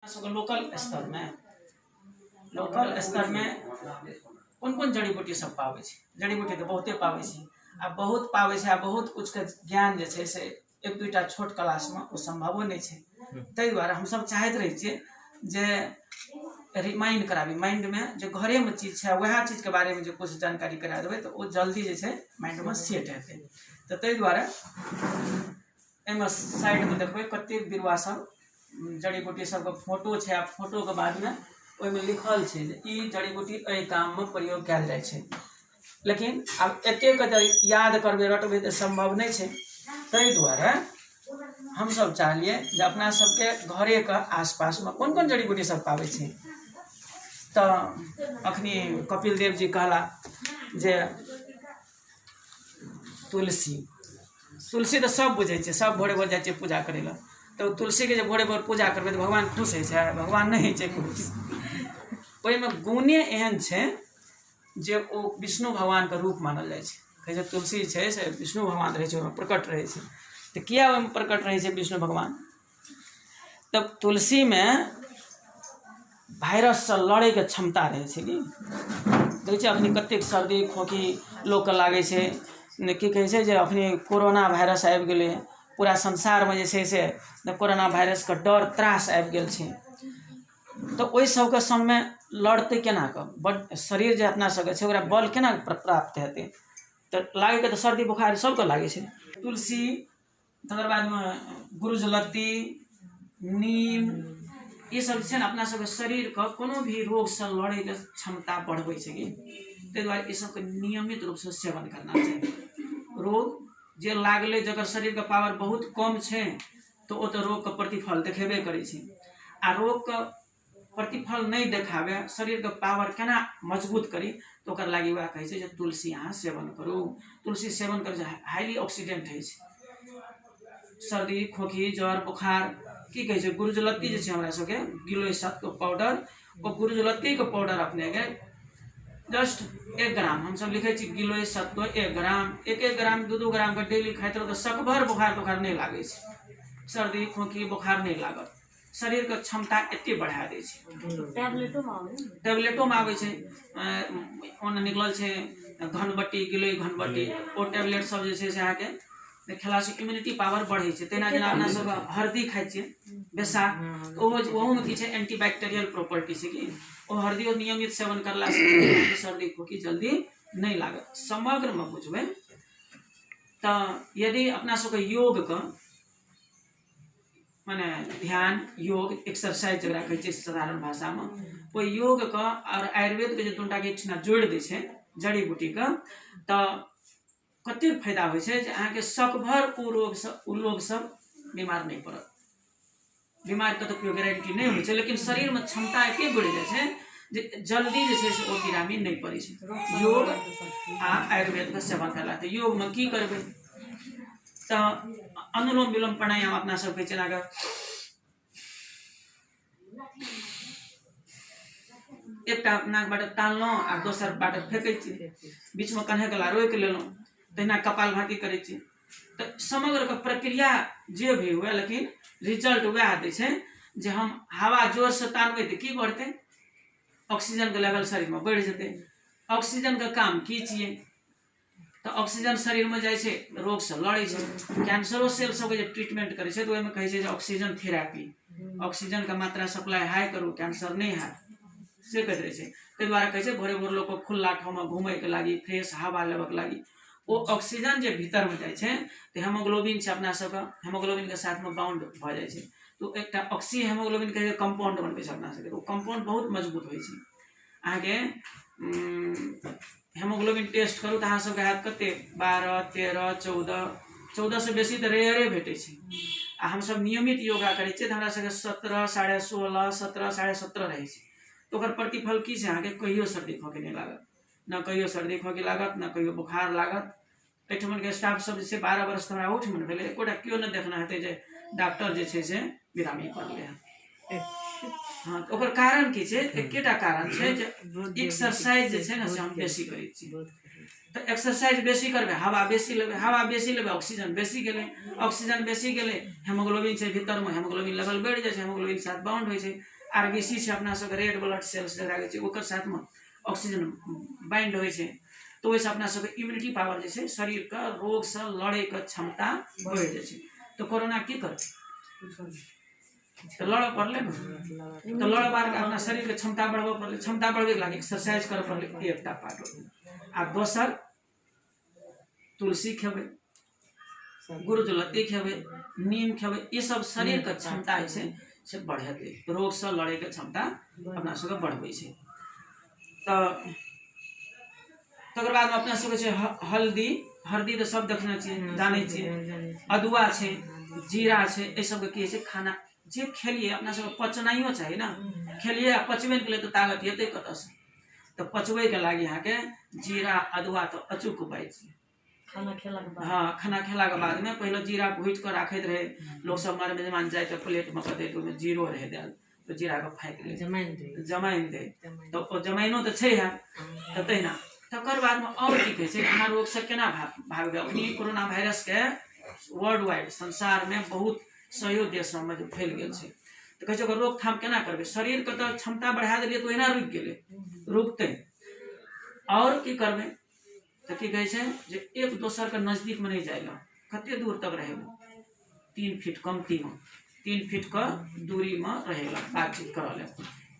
Local स्तर में कौन कौन जड़ी बूटी सब पावे छी। जड़ी बूटी तो बहुते पावे छी, आ बहुत पावे छी, आ बहुत कुछ के ज्ञान जे छै से एक दुटा छोट क्लास में वो संभवो नहीं छै। तै द्वारे हम सब चाहत रही छे जे रिमाइंड कराबी माइंड में, जो घरे में चीज है वह चीज के बारे में जो कुछ जानकारी करा देवे तो वो जल्दी जे छै माइंड में सेट हेतै। तो तै द्वारे एमे साइड में देखबे कते बिरवा सब जड़ी बूटी सब के फोटो छै, आ फोटो के बाद में ओइ में लिखल छै जे ई जड़ी बूटी एहि काम में प्रयोग कैल जाय छै। लेकिन अब एतेक याद करबे रटबे तो संभव नहीं छै। तै द्वारे हम सब चाहलिए जे अपना सबके घरे के आसपास में कौन कौन जड़ी बूटी सब पावे छै। तो अखनी कपिल देव जी कहला जे तुलसी तुलसी तो सब बुझे छे, सब भोरे भोर जाए पूजा करे ला। तो तुलसी के जो भोरे भोर पूजा करबे तो भगवान खुश है छै, भगवान नहीं है खुश। ओहि में गुणे एहन छै जे ओ विष्णु भगवान के रूप मानल जाए छै। कहे तुलसी छै से विष्णु भगवान रहे छै, ओहिमे प्रकट रहे छै। तो किया ओहिमे प्रकट रहे छै विष्णु भगवान। तब तुलसी में वायरस से लड़े के क्षमता रहे छै। देखे छै अपनी कतेक सर्दी खोखी लोक के लागे छै, की कहे छै जे अपनी कोरोना वायरस आबि गेले, पूरा संसार में जे छै से कोरोना वायरस के डर त्रास आबि गेल छै। तो ओहि सब के संग में लड़ते केना के शरीर जे अपना सबके छै ओकरा बल केना प्राप्त हेतै। तो लागे के तो सर्दी बुखार सबके लागे छै। तुलसी तकर बाद में गुरुजलत्ती नीम ये सब छै ना अपना सबके शरीर के कोनो भी रोग से लड़े के क्षमता बढ़बै छै कि। तै दुआरे ई सबके नियमित रूप से सेवन करना चाहिए। रोग जे लागले जकर शरीर के पावर बहुत कम छै तो ओ तो रोग के प्रतिफल देखेबे करे छै। आ रोग के प्रतिफल नहीं देखावे शरीर के पावर केना मजबूत करी तो ओकर लागी वह कहे छै जे तुलसी अहाँ सेवन करू। तुलसी सेवन करे छै हाईली ऑक्सीडेंट है छै। सर्दी खोखी ज्वर बुखार की कहे छै गुरुजलत्ती जे छै हमरा सबके गिलोय सत्व पाउडर, ओ गुरुजलत्ती के पाउडर अपने के जस्ट 1 ग्राम हम सब लिखे छी गिलोय सत्व 1 ग्राम 1 ग्राम 2 ग्राम के डेली खाइत रहो तो सकभर बुखार नहीं लागे छै, सर्दी खोखी बुखार नहीं लागत। शरीर के क्षमता एते बढ़ा दे छै। टैबलेटो में आवे छै, ओन निकलल छै घनबट्टी गिलोय घनबट्टी, ओ टैबलेट सब जे छै से अहाँ के खेला से इम्यूनिटी पावर बढ़े छै। तेना जेना अपना सब हरदी खाइ छियै बेसा, ओहो में की छै एंटीबैक्टीरियल प्रॉपर्टी छै कि ओ हरदियो नियमित सेवन करला से सर्दी खोखी जल्दी नहीं लागत। समग्र में बुझबै तो यदि अपना सबके योग के माने ध्यान योग एक्सरसाइज जरा कहे छै साधारण भाषा में, वो योग का और आयुर्वेद के जो दुटा के एकठिना जोड़ दे छै जड़ी बूटी का, तो कते फायदा होय छै जे अहाँ के सकभर उ लोग सब बीमार नहीं पड़त। बीमार के तो कोई गारंटी नहीं होय छै, लेकिन शरीर में क्षमता एते बढ़ जाय छै जे जल्दी जे छै से ओ बीमारी नहीं पड़े छै। योग आ आयुर्वेद का सेवन करला तो योग में की करबे तो अनुलोम विलोम प्राणायाम अपना सब के चला के एकटा नाक बाट तानलो आ दोसर बाट फेंकै छी, बीच में कन्हे गला रोक लेलो, तहिना कपालभाति करै छी। तो समग्र के प्रक्रिया जे भी हुए लेकिन रिजल्ट वह दै छै जे हम हवा जोर से तानबे तो की बढ़ते ऑक्सीजन के लेवल शरीर में बढ़ जेते। ऑक्सीजन का काम की छिए तो ऑक्सीजन शरीर में जाए छै रोग से लड़े छै। कैंसरो सेल सब के ट्रीटमेंट करे छै तो ओहि में कहे छै जे ऑक्सीजन थेरेपी, ऑक्सीजन का मात्रा सप्लाई हाई करू कैंसर नहीं है से कहते रहे छै। तै द्वारा कहे छै भोरे भोर लोग को खुला ठाव में घूमे के लागी फ्रेश हवा लेबे के लागी वो ऑक्सीजन जे भीतर में जाए छै तो हेमोग्लोबिन छै अपना सब के हेमोग्लोबिन के साथ में बाउंड भ जाए छै। तो एकटा ऑक्सी हेमोग्लोबिन के कंपाउंड बनबे छै अपना सबके, तो कंपाउंड बहुत मजबूत होय छै। अहाँ के हेमोग्लोबिन टेस्ट करू तो अहाँ सबके हाथ कते 12 13 14 से बेसी तो रेयरे भेटे छै। आ हम सब नियमित योगा करे छियै तो हमरा सबके 17 16.5 17 17.5 रहे छै। तो ओकर प्रतिफल की छै अहाँ के कहियो सर्दी खोखी नहीं लागत, न कहियो सर्दी खोखी लागत न कहियो बुखार लागत। एठमन के स्टाफ सब जे 12 वर्ष हमरा उठ मन भेले एकोटा कियो न देखना हेते जे डॉक्टर जे छै से बिरामी पड़ले है। हाँ तो ओकर कारण की छै एकेटा कारण छै जे एक्सरसाइज जे छै ना से हम बेसी करै छी। तो एक्सरसाइज बेसी करबे, हवा बेसी लेबे ऑक्सीजन बेसी गेले, ऑक्सीजन बेसी गेले हेमोग्लोबिन छै भीतर में, हेमोग्लोबिन लेवल बढ़ जाए, हेमोग्लोबिन साथ बाउंड हो छै, आरबीसी छै अपना सब रेड ब्लड सेल्स जकरा कहै छै, ओकर साथ में ऑक्सीजन बाइंड हो छै, तो ओहिसँ अपना सब इम्यूनिटी पावर जे छै शरीर के रोग से लड़े के क्षमता बढ़ जाए छै। तो कोरोना की करते, तो लड़ पड़ले ना, तो लड़ पार के अपना शरीर के क्षमता बढ़ाबे पड़ले, क्षमता बढ़बे के लागे एक्सरसाइज करे पड़ले, एकटा पार्ट हो। आ दोसर तुलसी खेबे, गुरुजलती खेबे, नीम खेबे, ये सब शरीर के क्षमता है से बढ़ेते, रोग से लड़े के क्षमता अपना सबके बढ़बे छै। तो तकर बाद में अपना सबके छै हल्दी, हल्दी तो सब देखना चाहिए, जाने चाहिए, अदुआ छै, जीरा छै, ये सब के की छै खाना जे खेलिए अपना सब पचनाइयो चाहिए ना, खेलिए आ पचबे के लिए तो ताकत हेतै कत से, तो पचबे के लागी यहाँ के जीरा अदुआ तो अचूक उपाय छै। खाना खेला के बाद, हाँ खाना खेला के बाद में पहले जीरा भूज कर राखैत रहे लोग सब, मारे मेहमान जाए तो प्लेट में कदे तो जीरो रहे देल, तो जीरा के फाइक ले जमाइन दे, तो जमाइनो तो छै है, तो तहिना तकर बाद में और की कहै छै अहाँ रोग से केना भागबे। अपनी कोरोना वायरस के वर्ल्ड वाइड संसार में बहुत सहियो देश में जो फैल गेल छै, तो कहै छै ओकर रोकथाम केना करबे। शरीर के तो क्षमता बढ़ा देलिए तो एना रुक गेले, रुकते और की करबे, तो की कहै छै जे एक दोसर के नजदीक में नहीं जाएगा, कते दूर तक रहेगा, 3 फीट कमती में, 3 फीट का दूरी में रहेगा, बातचीत कर ले।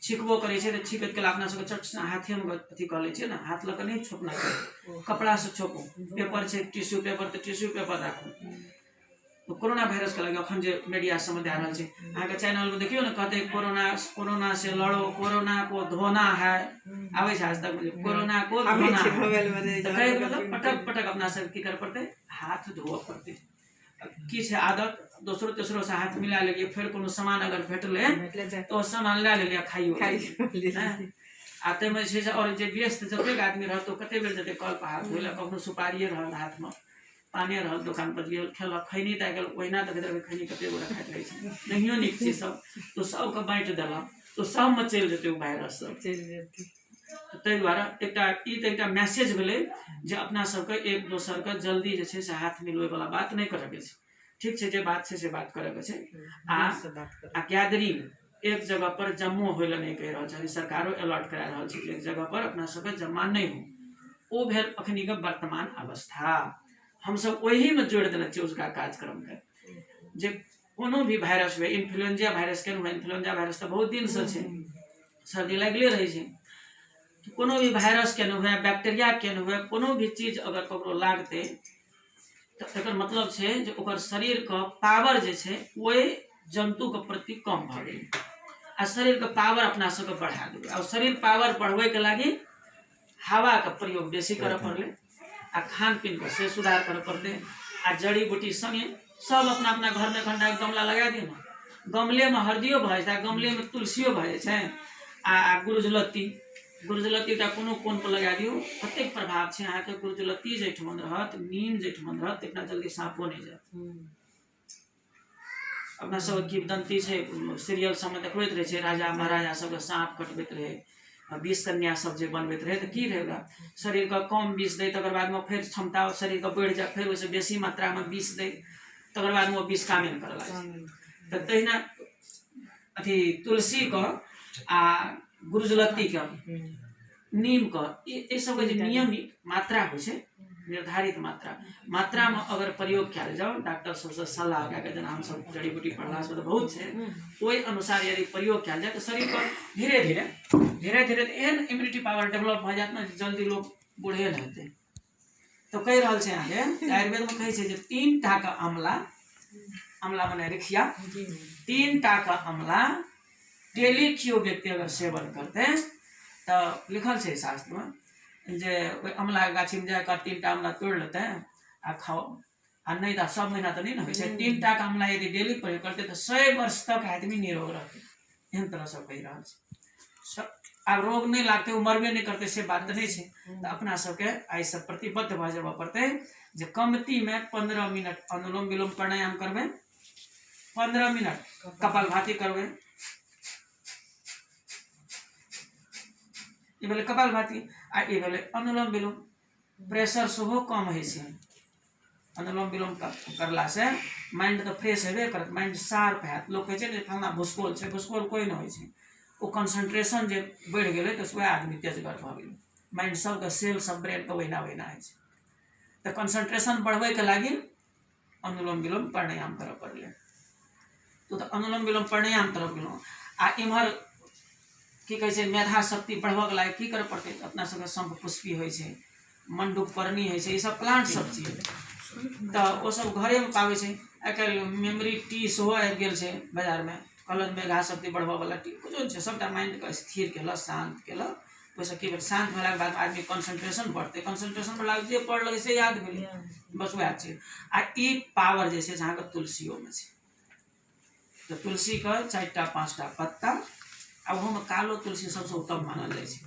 छिकबो करे छै तो छिकत के अपना सबके चट हाथे में अथी कर ले छै ना, हाथ लग नहीं छोपना चाहिए, कपड़ा से छोपो, पेपर छै टिश्यू पेपर तो टिश्यू पेपर राखो। तो कोरोना वायरस के लगे अखन जे मीडिया सब में दे रहल छै, अहाँ के चैनल में देखियो ना, कहते कोरोना से लड़ो, कोरोना को धोना है, आवे छै आज तक कोरोना को धोना है, तो कहे मतलब पटक पटक अपना सब की कर पड़ते, हाथ धोआ पड़ते। की छै आदत, दोसरो तेसरो से हाथ मिला लेलिए, फिर कोनो सामान अगर भेटले तो सामान ला लेलिए खाइयो, आ तै में छै और जे व्यस्त जतेक आदमी रहत तो कते बेर जते कल पर हाथ धोइला, कखनो सुपारिये रहल हाथ में, पानी रहल दुकान पर गेल खेलक, खैनी त गेल ओहिना तक खैनी कते गोरा खाइत रहै छै, नहियो नीक छै सब, तो सबके बाँटि देलक, तो सब में चलि जेतै वायरस सब चलि जेतै। ताहि दुआरे एकटा मैसेज भेलै जे अपना सबके एक दोसर के जल्दी जे छै से हाथ मिलबै वाला बात नहीं करे के छै, ठीक छै, जे बात छै से बात करे के छै। आ गैदरिंग एक जगह पर जम्मो होइले नहीं कहि रहल छै, सरकारो अलर्ट करा रहल छै एक जगह पर अपना सबके जमा नहीं हो, ओ भेल अखनी के वर्तमान अवस्था। हम सब वही में जोड़ देना चाहिए उसका कार्यक्रम के, जे कोनो भी वायरस हुए, इन्फ्लुएंजा वायरस के हुए, इन्फ्लुएंजा वायरस तो बहुत दिन से छै, सर्दी लगले रहे छै, तो कोनो भी वायरस के हुए, बैक्टीरिया के हुए, कोनो भी चीज अगर ककरो लागते तो एकर मतलब छै जे ओकर शरीर के पावर जे छै ओहि जंतु के प्रति कम भ गेल, आ शरीर के पावर अपना सबके बढ़ा देबै। और शरीर पावर बढ़बै के लागी हवा के प्रयोग बेसी करे पड़ले, आ खान पीन के से सुधार करे पड़ते, आ जड़ी बूटी संगे सब अपना अपना घर में घंटा गमला लगा दियो ना, गमले में हरदियो भ जाए छै, गमले में तुलसियो भ जाए छै, आ गुरुजलती कोनो कोन पर लगा दियो, कते प्रभाव छै अहाँ के। गुरुजलती जैठमन रहत, नीम जैठमन रहत, इतना जल्दी साँपो नहीं जात। अपना सब किंवदंती छै, सीरियल सब में देखबैत रहे छै, राजा महाराजा सब के साँप कटबैत रहे, 20 कन्या सब जे बनबैत रहे, तो की रहेगा शरीर का कम विष दे, तकर बाद में फिर क्षमता शरीर का बढ़ जाए, फिर वैसे बेसी मात्रा में विष दे, तकर बाद में वो विष कामे कर लागे। तो तहिना अथी तुलसी का आ गुरुजलती का, नीम का, ये सब के नियमित मात्रा हो छै, निर्धारित मात्रा में अगर प्रयोग कयल जाओ, डॉक्टर सबसे सलाह लगा के, जेना हम सब जड़ी बूटी पढ़ला से तो बहुत छै, ओहि अनुसार यदि प्रयोग कयल जाए तो शरीर पर धीरे धीरे एहन इम्यूनिटी पावर डेवलप भ जात ना, जल्दी लोग बूढ़े नहीं हेतै। तो कहि रहल छै अहाँके आयुर्वेद में कहै छै जे 3 टा का आमला मने रिखिया, 3 टा का आमला डेली कियो व्यक्ति अगर सेवन करते तो लिखल छै शास्त्र में जे अमला के गाछी में जाकर 3 टा आमला तोड़ लेते आ खाओ, आ नहीं तो सब महीना तो नहीं ना हो, 3 टा का आमला यदि डेली प्रयोग करते तो 100 वर्ष तक आदमी निरोग रहते, एहन तरह सब कहि रहल छै। अब रोग नहीं लागते, मरबे नहीं करते से बात नहीं है, तो अपना सबके आई सब प्रतिबद्ध भ जाबे पड़ते, जे कमती में 15 मिनट अनुलोम विलोम प्राणायाम करबे, 15 मिनट कपालभाति करबे, ये भेले कपालभाति, आ ये भेले अनुलोम विलोम, प्रेशर सेहो कम होइ छै अनुलोम विलोम करला से माइंड तो फ्रेश हेबे करत माइंड शार्प हैत लोग कहै छै ने फलना भूसकोल छै भूसकोल कोई न होइ छै ओ कंसंट्रेशन जे बढ़ गेलै तऽ वह आदमी तेजगर भऽ गेलै माइंड सबके सेल सब ब्रेन के वहिना वहिना होइ छै तऽ कंसंट्रेशन बढ़बै के लागि अनुलोम विलोम प्राणायाम करऽ पड़लै तो अनुलोम विलोम प्राणायाम तरफ गेलहुँ आ इम्हर की कहै छै मेधा शक्ति बढ़बऽ के लागि की करऽ पड़तै अपना सबके शंख पुष्पी होइ छै मंडूक पर्णी होइ छै ई सब प्लांट सब छियै तऽ ओ सब घरे में पाबै छै आइ काल्हि मेमोरी टी सेहो आबि गेल छै बाजार में कहलक मेधा शक्ति बढ़बऽ वाला टी कुछो छै सबटा माइंड के स्थिर केलक शांत केलक ओहिसँ की भेल शांत भेलाके बाद आदमी कंसंट्रेशन बढ़तै कंसंट्रेशन बढ़लाके जे पढ़लक से याद भेलै बस वएह छै आ ई पावर जे छै से अहाँके तुलसियोमे छै तो तुलसी के 4टा 5टा पत्ता आ ओहोमे कालो तुलसी सबसे उत्तम मानल जाइ छै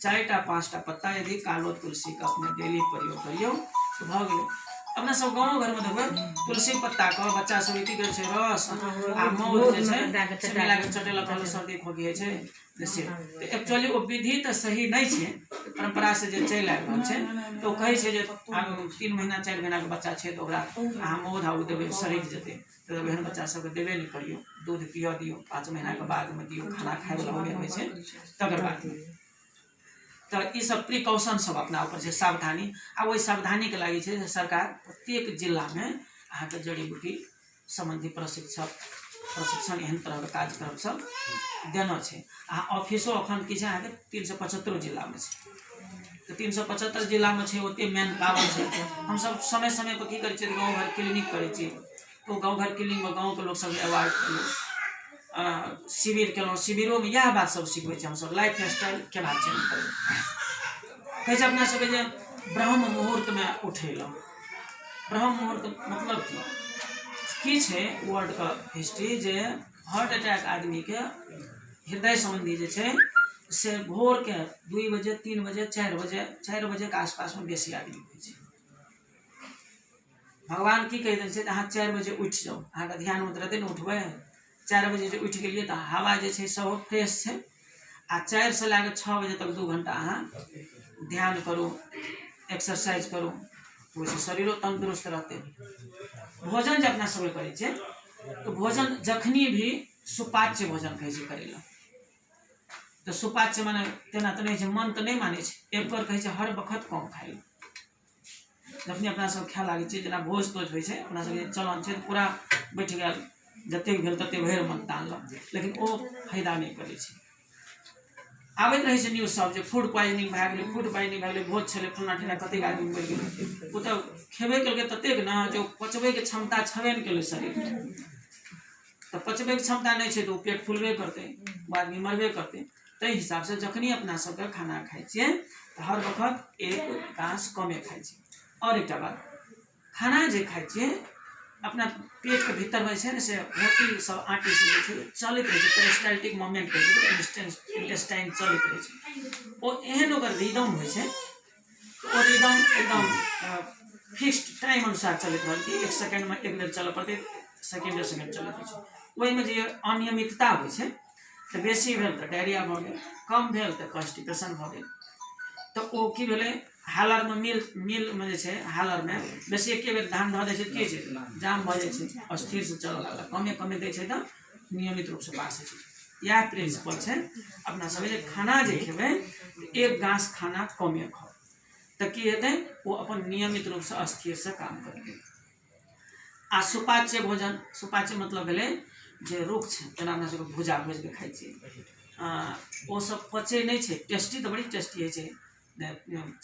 4टा 5टा पत्ता यदि कालो तुलसी के अपने डेली प्रयोग करियौ तो भऽ गेलै अपना सब गाँव घर में देखबै तुलसी पत्ता के बच्चा सब की करे छै रस आ मौध जे छै से मिला के चटेलक कहलक सर्दी खोखी होइ छै से तो एक्चुअली वो विधि तो सही नहीं छै परंपरा से जे चलि आबि रहल छै तो कहै छै जे 3 महीना 4 महीना के बच्चा छै तो ओकरा अहाँ मौध आउ देबै सड़ि जेतै तो एहन बच्चा सबके देबे नहीं करियो दूध पियो दियो 5 महीना के बाद में दियो खाना खाए वाला होइ छै तकर बाद तो ये सब प्रिकॉशन सब अपना ऊपर से सावधानी आ वही सावधानी के लागि छै सरकार प्रत्येक जिला में अहाँ के जड़ी बूटी संबंधी प्रशिक्षण एहन तरह के कार्यक्रम सब देना छै आ ऑफिसो अखन की छै अहाँ के 375 जिला में छै तो 375 जिला में छै ओते मैन पावर छै हम सब समय समय पर की करै छियै गाँव घर क्लिनिक करै छियै तो गाँव घर क्लिनिक में गाँव के लोग सब अवार्ड शिविर केलहुँ शिविरों में यह बात सब सिखबै छी हम सब लाइफ स्टाइल केना चेंज करबै कहै छै अपना सबके जे ब्रह्म मुहूर्त में उठेलहुँ ब्रह्म मुहूर्त मतलब की छै वर्ल्ड का हिस्ट्री जे हार्ट अटैक आदमी के हृदय संबंधी जे छै से भोर के 2 बजे 3 बजे 4 बजे के आसपास में बेसी आदमी होइ छै भगवान की कहि दै छै अहाँ 4 बजे उठि जाउ अहाँके ध्यान में रहतै ने उठबै 4 बजे जे उठि गेलियै तऽ हवा जे छै सेहो फ्रेश छै आ 4 से लए 6 बजे तक 2 घंटा अहाँ ध्यान करू एक्सरसाइज करू ओहिसँ शरीरो तंदुरुस्त रहतै भोजन जे अपना सब करै छै तो भोजन जखनी भी सुपाच्य भोजन कहै छै करै लए तो सुपाच्य माने तेना तऽ नहीं छै मन तऽ नहीं मानै छै एक बार कहै छै हर वक्त कम खाइ जखनी अपना सब खाय लागै छै जेना भोज तोज होइ छै अपना सबके चलन छै पूरा बैठ गेल जतेक भेल ततेक भरि मन तानलक लेकिन ओ फायदा नहीं करै छै आबैत रहै छै न्यूज सब जे फूड पॉइजनिंग भए गेलै भोज छलै फल्लाँ ठिना कतेक आदमी मरि गेलै ओ तऽ खेबे केलकै ततेक ने जे पचबैके क्षमता छेबे नहि केलै शरीरमे तऽ पचबैके क्षमता नहीं छै तो पेट फूलबे करतै वो आदमी मरबे करतै ताहि हिसाब से जखनी अपना सबके खाना खाइ छियै तऽ हर वक्त एक काँस कमे खाइ छियै और एकटा बात खाना जे खाइ छियै अपना पेट के भीतर में छै ने से मोती सब आँटी सब जे छै चलैत रहै छै पेरिस्टाल्टिक मूवमेंट कहै छै इंटेस्टाइन चलैत रहै छै ओ एहन ओकर रिदम होइ छै ओ रिदम एकदम फिक्स्ड टाइम अनुसार चलैत रहल कि 1 सेकेंड में 1 बेर चलऽ पड़तै सेकेंड चलैत रहै छै ओहिमे जे अनियमितता होइ छै तऽ बेसी भेल तऽ डायरिया भऽ गेल कम भेल तऽ कॉन्स्टिपेशन भऽ गेल तऽ ओ की भेलै हालर में मिल में जे छै हालर में बेसी एके बेर धान धऽ दै छै की छै जाम भऽ जाइ छै अस्थिर से चलऽ लागल कमे दै छै तऽ नियमित रूप से पास होइ छै इएह प्रिंसिपल छै अपना सब जे खाना जे खेबै एक गाँस खाना कमे खाओ तऽ की हेतै वो अपन नियमित रूप से अस्थिर से काम करतै आ सुपाच्य भोजन सुपाच्य मतलब भेलै जे रुख छै जेना अपना सबके भुजा भूजि के खाइ छियै ओ सब पचै नहीं छै टेस्टी तऽ बड़ी टेस्टी होइ छै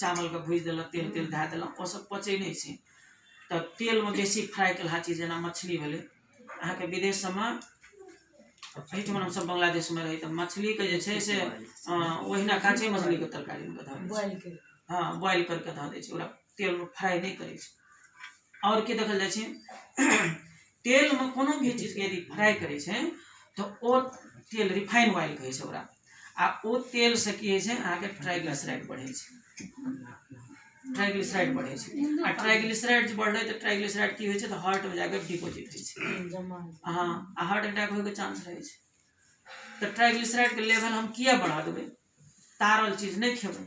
चावल के भूजि देलक तेल धए देलक ओ सब पचै नहीं छै तऽ तेल में बेसी फ्राई केलहा चीज जेना मछली भेलै अहाँके विदेश सबमे एहिठमा हमसब बांग्लादेश में रही तऽ मछली के जे छै से ओहिना काँचे मछली के तरकारी में धऽ दै छै हाँ बॉइल करके धऽ दै छै ओकरा तेल में फ्राई नहीं करै छै और की देखल जाइ छै तेल में कोनो भी चीज के यदि फ्राई करै छै तो ओ तेल रिफाइन ऑयल कहै छै ओकरा आ ओ तेल से की होइ छै अहाँके ट्राइग्लिसराइड बढ़ै छै ट्राइग्लिसराइड बढ़ै छै आ ट्राइग्लिसराइड जे बढ़लै तऽ ट्राइग्लिसराइड की होइ छै तऽ हार्ट में जाकर डिपोजिट होइ छै हाँ आ हार्ट अटैक होय के चांस रहै छै तऽ ट्राइग्लिसराइड के लेवल हम किया बढ़ा देबै तारल चीज नहीं खेबै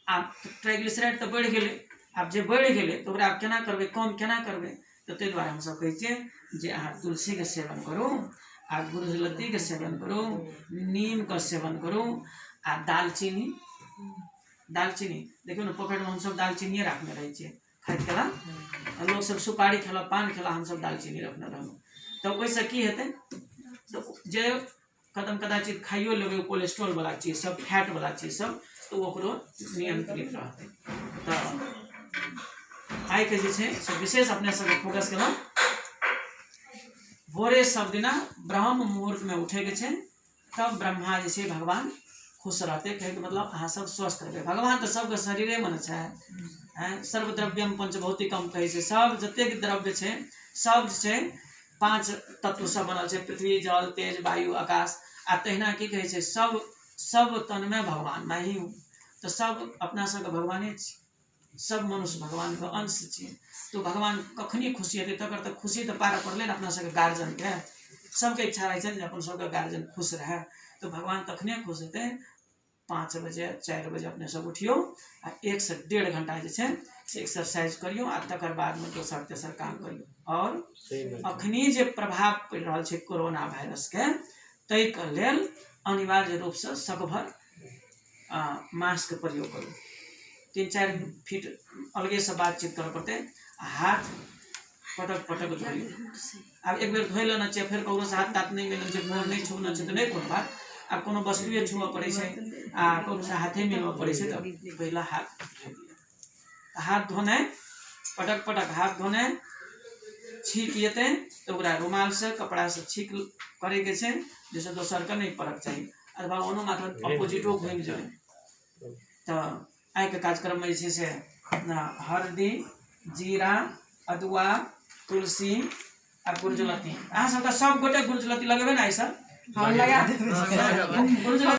आब ट्राइग्लिसराइड तो बढ़ि गेलै, आब जे बढ़ि गेलै तऽ ओकरा आब केना करबै, कम केना करबै? तऽ ताहि दुआरे हमसभ कहै छियै जे अहाँ तुलसीके सेवन करू, आ गुरुजलतीके सेवन करू, नीमके सेवन करू, आ दालचीनी देखियौ ने पॉकेटमे हमसभ दालचीनिए राखने रहै छियै, खाइत कला लोक सब सुपारी खेला, पान खेला, हमसभ दालचीनी रखने रहलहुँ। तऽ ओहिसँ की हेतै? तऽ जे कदाचित खाइयो लेबै कोलेस्ट्रॉल वाला चीज सब, फैट वाला चीज सब, तो ओकरो नियंत्रित रहतै। तऽ आइ के जे छै से विशेष अपने सबके फोकस केलहुँ भोरे सब दिना ब्रह्म मुहूर्त में उठे के छै, तब ब्रह्मा जे छै भगवान खुश रहते। कहैके मतलब अहाँ सब स्वस्थ रहबै। भगवान तऽ सबके शरीरे में छै, सर्वद्रव्यम पंचभौतिकम कहै छै। सब जतेक द्रव्य छै सब जे छै 5 तत्व सब बनल छै, पृथ्वी, जल, तेज, वायु, आकाश। आ तहिना की कहै छै सब तन में भगवान मैं ही हूँ। तो सब अपना सबके भगवाने छी, सब मनुष्य भगवान के अंश छी। तो भगवान कखनी खुशी हेतै? तकर तऽ खुशी तऽ पार पड़लै ने अपना सबके गार्जियन के। सबके इच्छा रहै छै जे अपन सबके गार्जियन खुश रहे, तो भगवान तखने खुश हेतै 5 बजे 4 बजे अपने सब उठियो आ 1 से 1.5 घंटा जे छै से एक्सरसाइज करियो, आ तकर बाद में दोसर तेसर काम करियो। और अखनी जे प्रभाव पड़ि रहल छै कोरोना वायरस के, ताहि के लेल अनिवार्य रूप से सकभर मास्क के प्रयोग करू। 3-4 फीट अलगे से बातचीत करऽ पड़तै। हाथ पटक धोइयो। आब एक बेर धोइ लेना चाहिए, फिर ककरो से हाथ तात नहीं मिलना चाहिए, मुँह नहीं छूना चाहिए, तो नहीं कोनो बात। आब कोनो वस्तुए छुअ पड़ै छै आ ककरो से हाथे मिलबऽ पड़ै छै, तऽ पहिला हाथ धोने, पटक हाथ धोने। छींक जेतै तऽ ओकरा रुमाल से, कपड़ा से छींक करे के छै, जैसे दोसर के नहीं पड़क चाहिए। अथवा ओनो मात्र अपोजिटो घुमि जाए। तऽ आइ के कार्यक्रम में जे छै से हरदी, जीरा, अदुआ, तुलसी आ गुरुजलती। अहाँ सबके सब गोटे गुरुजलती लगेबै ने? आई सब हम लगा देबै गुरुजलती।